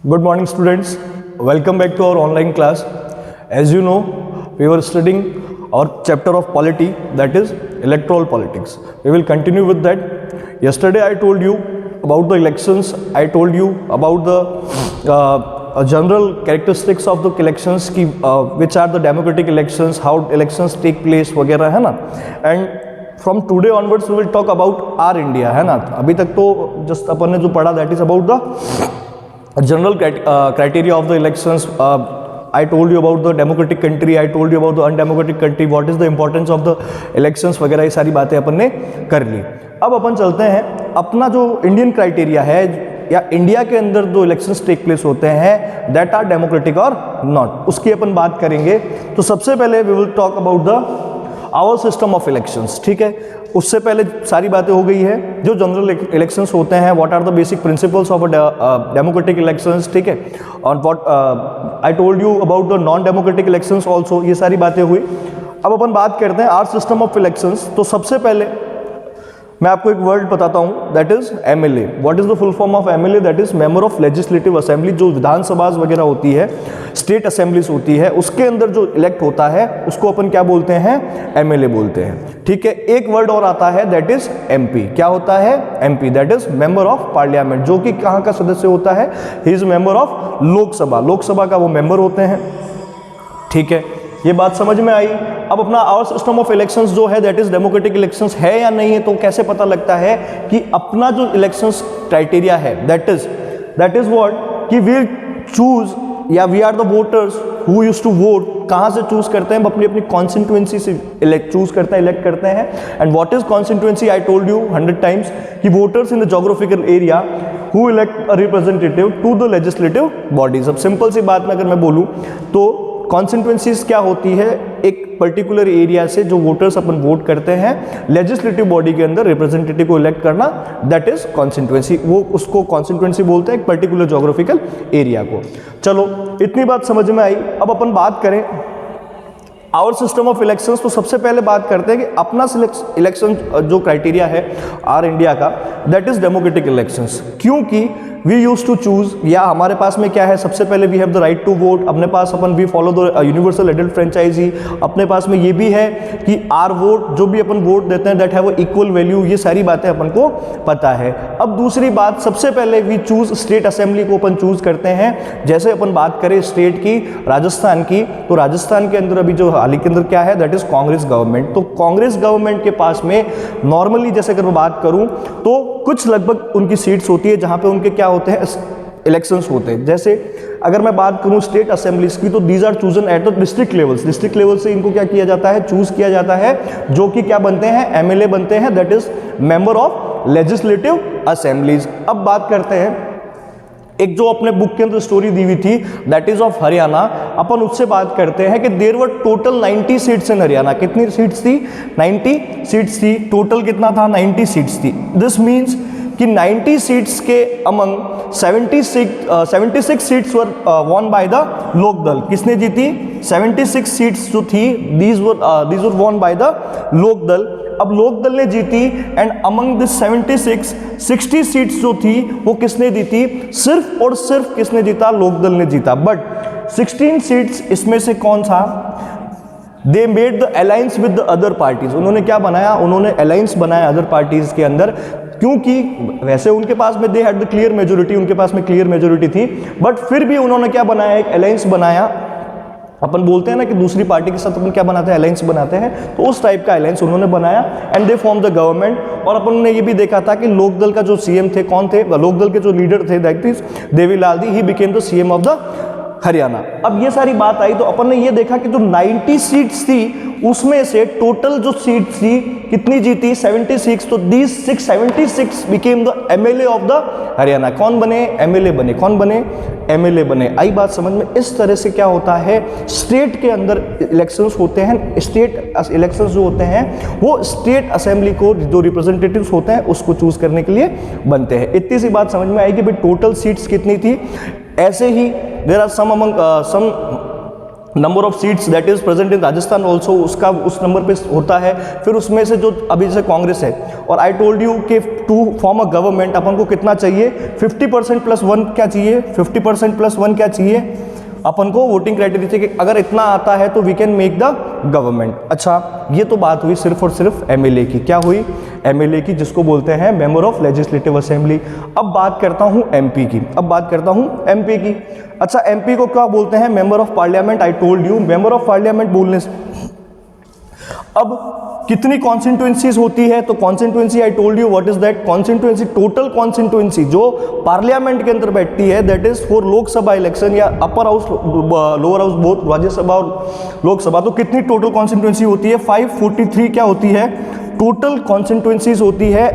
Good morning, students. Welcome back to our online class. As you know, we were studying our chapter of polity, that is electoral politics. We will continue with that. Yesterday I told you about the elections. I told you about the general characteristics of the elections, which are the democratic elections, how elections take place वगैरह है ना. And from today onwards we will talk about our India, है ना. अभी तक तो just अपन ने जो पढ़ा that is about the general criteria of the elections. I told you about the democratic country, I told you about the undemocratic country, what is the importance of the elections वगैरह, ये सारी बातें अपन ने कर ली. अब अपन चलते हैं अपना जो इंडियन क्राइटेरिया है या इंडिया के अंदर जो इलेक्शंस टेक प्लेस होते हैं दैट आर डेमोक्रेटिक और नॉट, उसकी अपन बात करेंगे. तो सबसे पहले we will talk about the our system of elections. ठीक है, उससे पहले सारी बातें हो गई है. जो जनरल इलेक्शंस होते हैं, what are the basic principles of democratic elections. ठीक है, और what I told you about the non democratic elections also, ये सारी बातें हुई. अब अपन बात करते हैं आवर सिस्टम ऑफ इलेक्शंस. तो सबसे पहले मैं आपको एक वर्ड बताता हूं, that is MLA. What is the full form of MLA? That is member of legislative assembly. जो विधानसभा वगैरह होती है, स्टेट असेंबलीज होती है, उसके अंदर जो इलेक्ट होता है उसको अपन क्या बोलते हैं? एमएलए बोलते हैं. ठीक है, एक वर्ड और आता है दैट इज एमपी. क्या होता है? MP, that is member of parliament. जो कि कहाँ का सदस्य होता है? He is member of Lok Sabha. Lok Sabha का वो मेंबर होते हैं. ठीक है, ये बात समझ में आई. अब अपना आवर सिस्टम ऑफ इलेक्शंस जो है दैट इज डेमोक्रेटिक इलेक्शंस है या नहीं है, तो कैसे पता लगता है कि अपना जो इलेक्शंस क्राइटेरिया है दैट इज व्हाट कि वी चूज या we are the voters who used to vote. कहाँ से चूज करते हैं? अपनी अपनी कॉन्स्टिट्यूएंसी से चूज करते हैं, इलेक्ट करते हैं. And what is constituency? I told you 100 times कि voters in the geographical area who elect a representative to the legislative bodies. अब सिंपल सी बात में अगर मैं बोलूँ तो कॉन्स्टिट्यूएंसीज क्या होती है? एक पर्टिकुलर एरिया से जो वोटर्स अपन वोट करते हैं लेजिस्लेटिव बॉडी के अंदर रिप्रेजेंटेटिव को इलेक्ट करना, दैट इज कॉन्स्टिट्यूएंसी. वो उसको कॉन्स्टिट्यूएंसी बोलते हैं, एक पर्टिकुलर ज्योग्राफिकल एरिया को. चलो, इतनी बात समझ में आई. अब अपन बात करें आवर सिस्टम ऑफ इलेक्शंस. तो सबसे पहले बात करते हैं कि अपना इलेक्शन जो क्राइटेरिया है आर इंडिया का दैट इज डेमोक्रेटिक इलेक्शंस. क्योंकि वी यूज टू चूज, या हमारे पास में क्या है? सबसे पहले we have the right to vote. अपने पास अपन we follow the universal adult franchise. अपने पास में ये भी है कि आर वोट, जो भी अपन वोट देते हैं दैट हैव इक्वल वैल्यू. ये सारी बातें अपन को पता है. अब दूसरी बात, सबसे पहले वी चूज स्टेट असेंबली को अपन चूज करते हैं. जैसे अपन बात करें स्टेट की, राजस्थान की, तो राजस्थान के अंदर अभी जो हाल ही के अंदर क्या है दैट इज कांग्रेस गवर्नमेंट. तो कांग्रेस गवर्नमेंट के पास में नॉर्मली जैसे अगर मैं बात करूं तो कुछ लगभग उनकी सीट्स होती है जहां पे उनके क्या होते हैं? इलेक्शंस होते हैं. जैसे अगर मैं बात करूं स्टेट असेंबलीज की, तो these are chosen at the district levels. District level से इनको क्या किया जाता है? चूज किया जाता है, जो कि क्या बनते हैं? एमएलए बनते हैं, that is member of legislative assemblies. अब बात करते हैं एक जो अपने बुक के अंदर स्टोरी दी हुई थी दैट इज ऑफ हरियाणा. अपन उससे बात करते हैं कि there were total 90 seats in Haryana. कितनी सीट्स थी? 90 सीट्स थी. टोटल कितना था? 90 सीट्स थी. दिस मीन्स कि 90 सीट्स के among 76 seats were won by the Lokdal. किसने जीती? 76 सीट्स जो थी these were won by the Lokdal. अब लोकदल ने जीती एंड अमंग दिस 76 60 सीट्स जो थी वो किसने जीती? सिर्फ और सिर्फ किसने जीता? लोकदल ने जीता. बट 16 सीट्स इसमें से कौन था? They made the alliance with the other parties. उन्होंने क्या बनाया? उन्होंने अलायंस बनाया अदर पार्टीज के अंदर. क्योंकि वैसे उनके पास में they had the clear majority, उनके पास में क्लियर मेजोरिटी थी, बट फिर भी उन्होंने क्या बनाया? एक अलायंस बनाया. अपन बोलते हैं ना कि दूसरी पार्टी के साथ अपन क्या बनाते हैं? अलायंस बनाते हैं. तो उस टाइप का अलायंस उन्होंने बनाया and they form the government. और अपन ने ये भी देखा था कि लोकदल का जो सीएम थे, कौन थे? लोकदल के जो लीडर थे that is Devilal the. He became the CM of the Haryana. अब ये सारी बात आई तो अपन ने ये देखा कि जो 90 सीट्स थी उसमें से टोटल जो सीट्स थी कितनी जीती? 76. तो these 676 became the MLA of the Haryana. कौन बने? एमएलए बने. कौन बने? एमएलए बने. आई बात समझ में? इस तरह से क्या होता है? स्टेट के अंदर इलेक्शंस होते हैं. स्टेट इलेक्शंस जो होते हैं वो स्टेट असेंबली को जो रिप्रेजेंटेटिव्स होते हैं उसको चूज करने के लिए बनते हैं. इतनी सी बात समझ में आई कि भाई टोटल सीट्स कितनी थी. ऐसे ही there are some number of seats that is present in Rajasthan also, उसका उस नंबर पे होता है। फिर उसमें से जो अभी जैसे कांग्रेस है, और आई टोल्ड यू कि टू फॉर्म अ गवर्नमेंट अपन को कितना चाहिए, 50% प्लस 1 क्या चाहिए, 50% प्लस 1 क्या चाहिए अपन को वोटिंग क्राइटेरिया चाहिए कि अगर इतना आता है तो we can make the government. अच्छा, ये तो बात हुई सिर्फ और सिर्फ एमएलए की। क्या हुई? एमएलए की, जिसको बोलते हैं मेंबर ऑफ लेजिस्लेटिव असेंबली। अब बात करता हूं एमपी की, एमपी की। अच्छा, एमपी को क्या बोलते हैं? Member of parliament. I told you member of parliament बोलने से अब कितनी कॉन्स्टिट्यूएंसीज होती है? तो constituency, I told you what is that constituency, total constituency जो पार्लियामेंट के अंदर बैठती है, that is for Lok Sabha election या upper house lower house both, Rajya Sabha और लोकसभा। तो कितनी टोटल कॉन्स्टिट्यूएंसी होती है? 543 क्या होती है? टोटल कॉन्स्टिट्यूएंसीज होती है।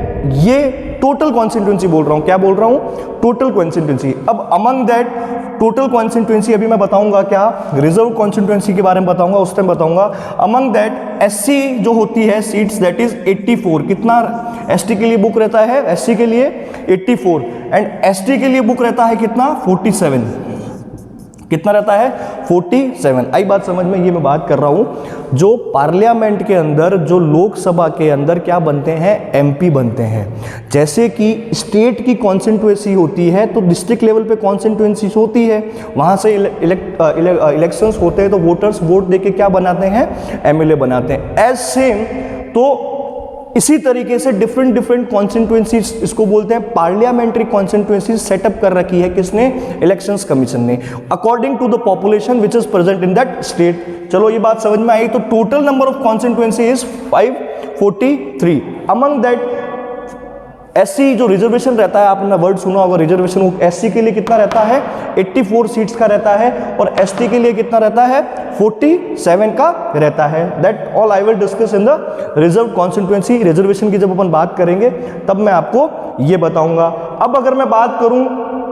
ये टोटल कॉन्स्टिट्यूएंसी बोल रहा हूं, क्या बोल रहा हूं? Total constituency. अब अमंग दैट टोटल कॉन्स्टिट्यूएंसी अभी मैं बताऊंगा क्या, रिजर्व कॉन्स्टिट्यूएंसी के बारे में बताऊंगा, उस टाइम बताऊंगा। अमंग दैट एससी जो होती है सीट्स, दैट इज 84। कितना एसटी के लिए बुक रहता है? एससी के लिए 84 एंड एसटी के लिए बुक रहता है कितना? 47। कितना रहता है? 47। आई बात समझ में? ये मैं बात कर रहा हूं जो पार्लियामेंट के अंदर, जो लोकसभा के अंदर क्या बनते हैं? एमपी बनते हैं। जैसे कि स्टेट की कॉन्स्टिट्यूएंसी होती है तो डिस्ट्रिक्ट लेवल पे कॉन्स्टिट्यूएंसी होती है, वहां से इलेक्शंस होते हैं तो वोटर्स वोट देके क्या बनाते हैं? एमएलए बनाते हैं। एज सेम तो इसी तरीके से डिफरेंट कॉन्स्टिट्यूएंसीज, इसको बोलते हैं पार्लियामेंट्री कॉन्स्टिट्यूएंसीज, सेटअप कर रखी है किसने? इलेक्शंस कमीशन ने, according to the population which is present in that state. चलो ये बात समझ में आई। तो total number of constituency is 543। Among that SC जो रिजर्वेशन रहता है, आपने वर्ड सुना होगा रिजर्वेशन, एससी के लिए कितना रहता है? 84 सीट्स का रहता है, और एसटी के लिए कितना रहता है? 47 का रहता है। That all I will discuss in the reserve constituency. Reservation की जब अपन बात करेंगे तब मैं आपको ये बताऊंगा। अब अगर मैं बात करूं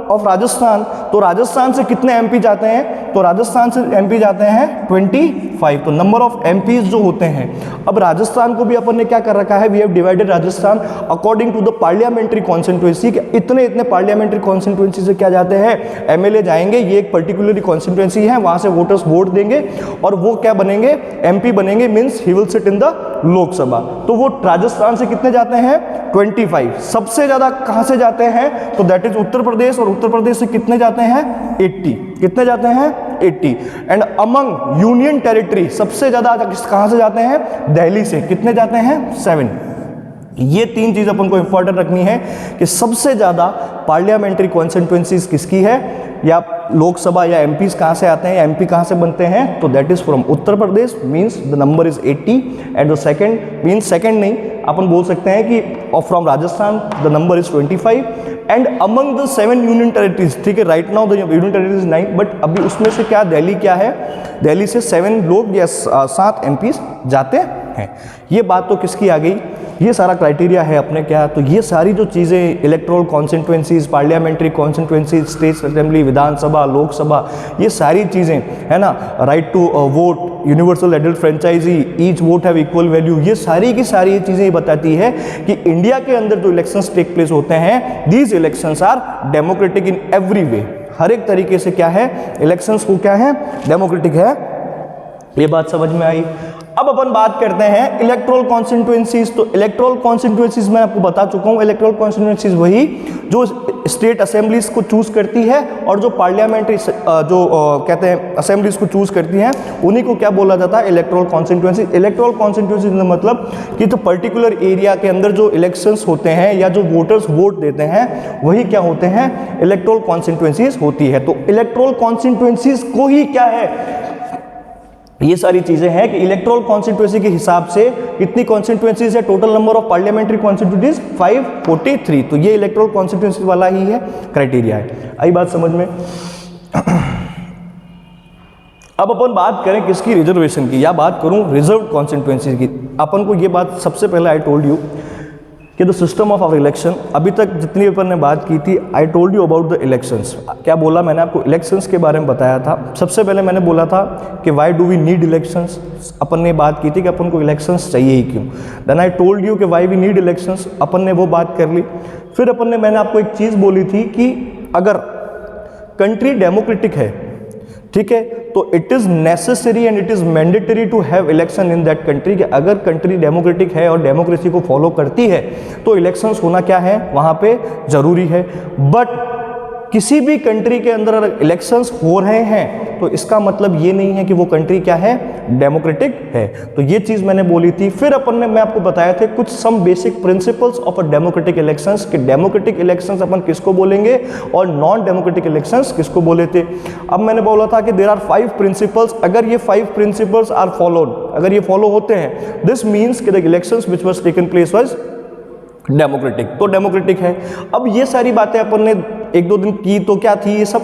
ऑफ राजस्थान, तो राजस्थान से कितने एमपी जाते हैं? तो राजस्थान से एमपी जाते हैं 25। तो नंबर ऑफ एमपीज जो होते हैं, अब राजस्थान को भी अपन ने क्या कर रखा है? We have divided Rajasthan according to the parliamentary constituency. इतने पार्लियामेंट्री कॉन्स्टिट्यूएंसी से क्या जाते हैं? एमएलए जाएंगे। ये एक पर्टिकुलरली कॉन्स्टिट्यूएंसी है, वहां से वोटर्स वोट देंगे और वो क्या बनेंगे? एमपी बनेंगे, means he will sit in the Lok Sabha. तो वो राजस्थान से कितने जाते हैं? 25। सबसे ज्यादा कहां से जाते हैं? तो दैट इज उत्तर प्रदेश, और उत्तर प्रदेश से कितने जाते हैं? 80। कितने जाते हैं? 80। एंड अमंग यूनियन टेरिटरी सबसे ज्यादा कहां से जाते हैं? दिल्ली से। कितने जाते हैं? 7। ये तीन चीज अपन को इंपॉर्टेंट रखनी है कि सबसे ज्यादा पार्लियामेंट्री कॉन्स्टिट्यूएंसीज किसकी है, या लोकसभा या एमपीज कहां से आते हैं, एमपी कहां से बनते हैं? तो that is from Uttar Pradesh, means the number is 80। And the second means second नहीं, अपन बोल सकते हैं कि from Rajasthan the number is 25। And among the 7 union territories, ठीक है, right now the union territories 9, but अभी उसमें से क्या दिल्ली क्या है? दिल्ली से 7 लोग या 7 एमपीज जाते हैं। ये बात तो किसकी आ गई? ये सारा क्राइटेरिया है अपने क्या, तो ये सारी जो चीज़ें electoral constituencies, parliamentary constituencies, state assembly, Vidhan Sabha, Lok Sabha, ये सारी चीज़ें है ना, right to vote, universal adult franchise, each vote have equal value, ये सारी की सारी ये चीज़ें बताती है कि इंडिया के अंदर जो इलेक्शंस टेक प्लेस होते हैं, these elections are democratic in every way. हर एक तरीके से क्या है? इलेक्शंस को क्या है? डेमोक्रेटिक है। ये बात समझ में आई। अब अपन बात करते हैं इलेक्टोरल कॉन्स्टिट्यूएंसीज। तो इलेक्टोरल कॉन्स्टिट्यूएंसीज मैं आपको बता चुका हूं, इलेक्टोरल कॉन्स्टिट्यूएंसीज वही जो स्टेट असेंबलीज को चूज करती है और जो पार्लियामेंट्री कहते हैं असेंबलीज को चूज करती हैं, उन्हीं को क्या बोला जाता है? Electoral constituency. इलेक्टोरल कॉन्स्टिट्यूएंसी मतलब कि तो पर्टिकुलर एरिया के अंदर जो इलेक्शंस होते हैं या जो वोटर्स वोट देते हैं, वही क्या होते हैं? इलेक्टोरल कॉन्स्टिट्यूएंसीज होती है। तो इलेक्टोरल कॉन्स्टिट्यूएंसीज को ही क्या है? ये सारी चीजें हैं कि इलेक्टोरल कॉन्स्टिट्यूएंसी के हिसाब से कितनी कॉन्स्टिट्यूएंसीज है? Total number of parliamentary constituencies 543। तो ये इलेक्टोरल कॉन्स्टिट्यूएंसी वाला ही है, क्राइटेरिया है। आई बात समझ में? अब अपन बात करें किसकी? रिजर्वेशन की, या बात करूं रिजर्व कॉन्स्टिट्यूएंसी की। अपन को ये बात सबसे पहले आई टोल्ड यू कि the system of our election, अभी तक जितनी अपन ने बात की थी, I told you about the elections. क्या बोला मैंने आपको? इलेक्शंस के बारे में बताया था। सबसे पहले मैंने बोला था कि why do we need elections. अपन ने बात की थी कि अपन को इलेक्शंस चाहिए ही क्यों। देन आई टोल्ड यू कि व्हाई वी नीड इलेक्शंस, अपन ने वो बात कर ली। फिर अपन ने मैंने आपको एक चीज़ बोली थी कि अगर कंट्री डेमोक्रेटिक है, ठीक है, तो it is necessary and it is mandatory to have election in that country, कि अगर कंट्री डेमोक्रेटिक है और डेमोक्रेसी को फॉलो करती है तो इलेक्शंस होना क्या है वहाँ पे ज़रूरी है। बट किसी भी कंट्री के अंदर अगर इलेक्शंस हो रहे हैं तो इसका मतलब ये नहीं है कि वो कंट्री क्या है, डेमोक्रेटिक है। तो ये चीज़ मैंने बोली थी। फिर अपन ने मैं आपको बताया थे कुछ some basic principles of a democratic elections, कि डेमोक्रेटिक इलेक्शंस अपन किसको बोलेंगे और नॉन डेमोक्रेटिक इलेक्शंस किसको बोले थे। अब मैंने बोला था कि देयर आर 5 प्रिंसिपल्स, अगर ये 5 प्रिंसिपल्स आर फॉलोड, अगर ये फॉलो होते हैं, दिस मीन्स कि the elections which was taken place was democratic, तो डेमोक्रेटिक है। अब ये सारी बातें अपन ने 1-2 दिन की, तो क्या थी, ये सब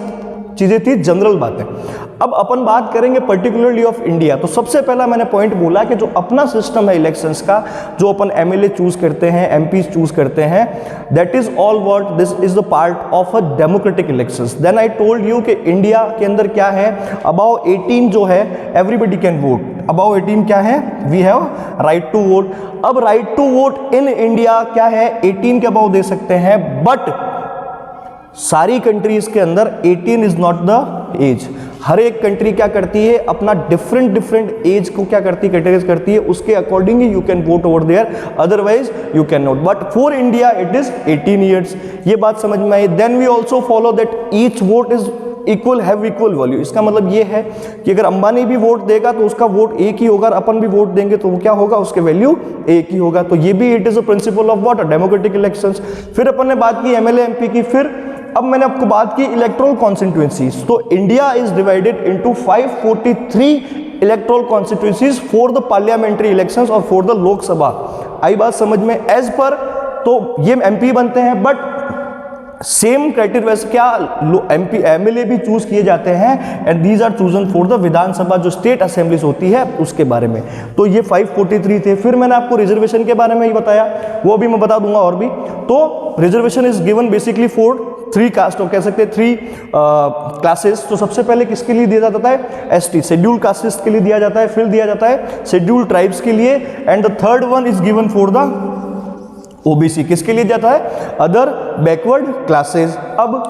चीज़ें थी जनरल बातें। अब अपन बात करेंगे पर्टिकुलरली ऑफ इंडिया। तो सबसे पहला मैंने पॉइंट बोला कि जो अपना सिस्टम है इलेक्शंस का, जो अपन एमएलए चूज करते हैं, एमपी चूज करते हैं, that is all what this is the part of a democratic elections. Then I told you कि इंडिया के अंदर क्या है, अबाउ 18 जो है एवरीबडी कैन वोट, अबाउ 18 क्या है, we have right to vote. अब right to vote in India क्या है, 18 के अबाउ दे सकते हैं, बट सारी कंट्रीज के अंदर 18 इज नॉट द एज। हर एक कंट्री क्या करती है, अपना डिफरेंट एज को क्या करती है, कैटेगराइज करती है, उसके according you can vote over there, otherwise you can not. But for India it is 18 years. ये बात समझ में आई। Then we also follow that each vote is equal, have equal value. इसका मतलब ये है कि अगर अंबानी भी वोट देगा तो उसका वोट एक ही होगा, और अपन भी वोट देंगे तो वो क्या होगा, उसके वैल्यू एक ही होगा। तो ये भी it is a principle of what, democratic elections. फिर अपन ने बात की एमएलए एमपी की। फिर अब मैंने आपको बात की इलेक्टोरल कॉन्स्टिट्यूएंसीज। तो India is divided into 543 electoral constituencies for the parliamentary elections और फॉर द लोकसभा। आई बात समझ में। एज पर तो ये एमपी बनते हैं, बट सेम क्राइटेरिया क्या एमपी एमएलए भी चूज किए जाते हैं, and these are chosen for the Vidhan Sabha, जो स्टेट असेंबलीज होती है उसके बारे में। तो ये 543 थे। फिर मैंने आपको रिजर्वेशन के बारे में ही बताया, वो भी मैं बता दूंगा और भी। तो reservation is given basically for 3 caste, और कह सकते हैं 3 क्लासेस। तो सबसे पहले किसके लिए दिया जाता है, एसटी, शेड्यूल कास्टेस के लिए दिया जाता है। फिर दिया जाता है शेड्यूल ट्राइब्स के लिए, and the third one is given for the OBC, किसके लिए जाता है, अदर बैकवर्ड क्लासेस। अब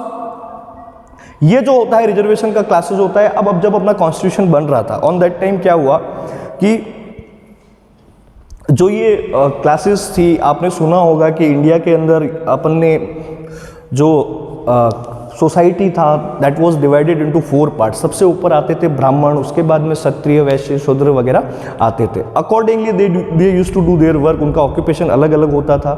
ये जो होता है रिजर्वेशन का क्लासेस होता है। अब जब अपना कॉन्स्टिट्यूशन बन रहा था, ऑन दैट टाइम क्या हुआ कि जो ये क्लासेस थी, आपने सुना होगा कि इंडिया के अंदर अपन ने जो सोसाइटी था that was divided into 4 parts. सबसे ऊपर आते थे ब्राह्मण, उसके बाद में क्षत्रिय, वैश्य, शूद्र वगैरह आते थे। Accordingly they used to do their work, उनका ऑक्यूपेशन अलग अलग होता था।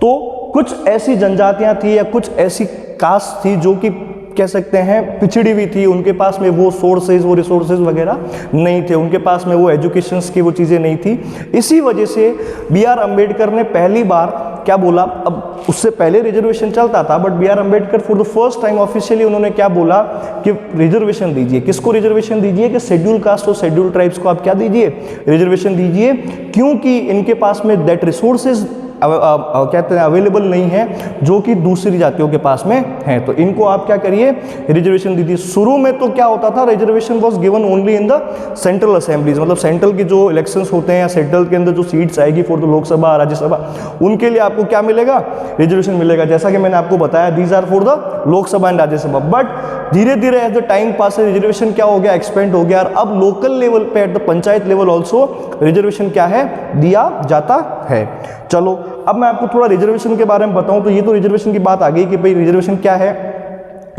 तो कुछ ऐसी जनजातियां थी या कुछ ऐसी कास्ट थी जो कि कह सकते हैं पिछड़ी हुई थी, उनके पास में वो सोर्सेज, वो रिसोर्सेज वगैरह नहीं थे, उनके पास में वो एजुकेशंस की वो चीज़ें नहीं थी। इसी वजह से बी.आर. अम्बेडकर ने पहली बार क्या बोला, अब उससे पहले रिजर्वेशन चलता था, but B R. Ambedkar for the first time officially उन्होंने क्या बोला कि रिजर्वेशन दीजिए। किसको रिजर्वेशन दीजिए, कि शेड्यूल कास्ट और शेड्यूल ट्राइब्स को आप क्या दीजिए, रिजर्वेशन दीजिए, क्योंकि इनके पास में दैट रिसोर्सेज कहते हैं अवेलेबल नहीं है जो कि दूसरी जातियों के पास में है। तो इनको आप क्या करिए, रिजर्वेशन दीजिए। शुरू में तो क्या होता था, reservation was given only in the central assemblies, मतलब सेंट्रल के जो इलेक्शंस होते हैं या सेंट्रल के अंदर जो सीट्स आएगी फॉर द लोकसभा, राज्यसभा, उनके लिए आपको क्या मिलेगा, रिजर्वेशन मिलेगा। जैसा कि मैंने आपको बताया, these are for the Lok Sabha and Rajya Sabha. But धीरे धीरे as the time pass reservation क्या हो गया, एक्सपेंड हो गया, और अब लोकल लेवल पे at the panchayat level also reservation क्या है, दिया जाता है। चलो अब मैं आपको थोड़ा रिजर्वेशन के बारे में बताऊं। तो ये तो रिजर्वेशन की बात आ गई कि भाई रिजर्वेशन क्या है,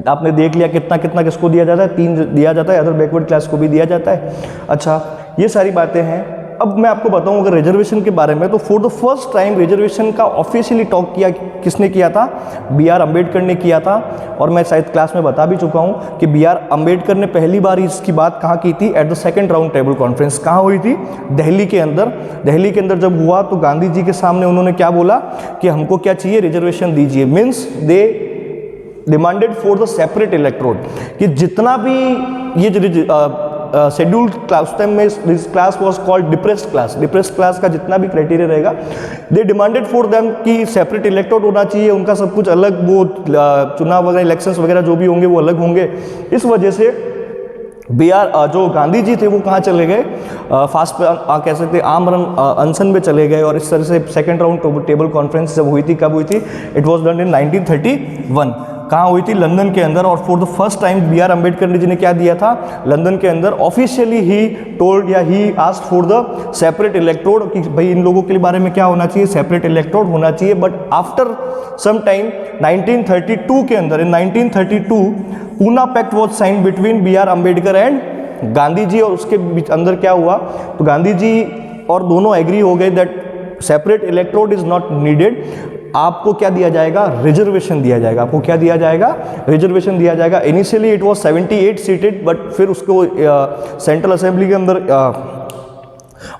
आपने देख लिया कितना कितना किसको दिया जाता है, 3 दिया जाता है, अदर बैकवर्ड क्लास को भी दिया जाता है। अच्छा, ये सारी बातें हैं। अब मैं आपको बताऊं अगर रिजर्वेशन के बारे में, तो for the first time reservation का ऑफिशियली टॉक किया किसने किया था, बी.आर. अम्बेडकर ने किया था। और मैं शायद क्लास में बता भी चुका हूं कि बी.आर. अम्बेडकर ने पहली बार इसकी बात कहाँ की थी, at the second round table conference. कहाँ हुई थी, दिल्ली के अंदर। दिल्ली के अंदर जब हुआ तो गांधी जी के सामने उन्होंने क्या बोला कि हमको क्या चाहिए, रिजर्वेशन दीजिए। Means they demanded for the separate electrode, कि जितना भी ये शेड्यूल्ड क्लास, टाइम में this class was called depressed class, depressed class का जितना भी क्राइटेरिया रहेगा, दे डिमांडेड फॉर देम कि सेपरेट इलेक्टोरेट होना चाहिए, उनका सब कुछ अलग, वो चुनाव वगैरह इलेक्शंस वगैरह जो भी होंगे वो अलग होंगे। इस वजह से बी.आर. जो गांधी जी थे वो कहाँ चले गए, फास्ट कह सकते आमरण अनशन में चले गए। और इस तरह से सेकेंड राउंड टेबल कॉन्फ्रेंस जब हुई थी, कब हुई थी, इट वॉज डन इन 1931। कहाँ हुई थी, लंदन के अंदर। और for the first time B R Ambedkar ji ने क्या दिया था, लंदन के अंदर ऑफिशियली ही टोल्ड या he asked for the separate electrode, कि भाई इन लोगों के बारे में क्या होना चाहिए, सेपरेट इलेक्ट्रोड होना चाहिए। बट आफ्टर सम टाइम 1932 के अंदर, in 1932 Poona pact was sign between B R Ambedkar and Gandhi ji, और उसके बीच अंदर क्या हुआ, तो गांधी जी और दोनों एग्री हो गए that separate electrode is not needed, आपको क्या दिया जाएगा, रिजर्वेशन दिया जाएगा। आपको क्या दिया जाएगा, रिजर्वेशन दिया जाएगा। Initially it was 78 seated, but फिर उसको सेंट्रल असेंबली के अंदर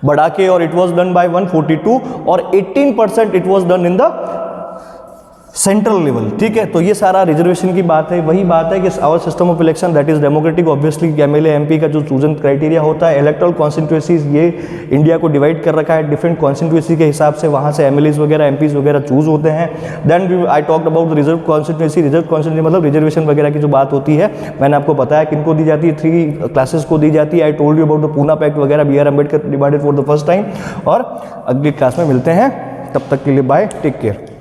बढ़ा के, और इट वाज डन बाय 142, और 18% it was done in the central level. ठीक है, तो ये सारा रिजर्वेशन की बात है। वही बात है कि our system of election that is democratic, obviously MLA MP का जो चूजन क्राइटेरिया होता है, इलेक्टोरल कॉन्स्टिट्यूएंसीज, ये इंडिया को डिवाइड कर रखा है डिफरेंट कॉन्स्टिट्यूएंसी के हिसाब से, वहाँ से एमएलएज वगैरह एमपीज वगैरह चूज होते हैं। Then I talked about reserve constituency. Reserve constituency मतलब रिजर्वेशन वगैरह की जो बात होती है, मैंने आपको बताया किनको दी जाती है, 3 क्लासेस को दी जाती है। I told you about the Poona pact वगैरह, B R Ambedkar divided for the first time. और अगली क्लास में मिलते हैं, तब तक के लिए बाय, टेक केयर।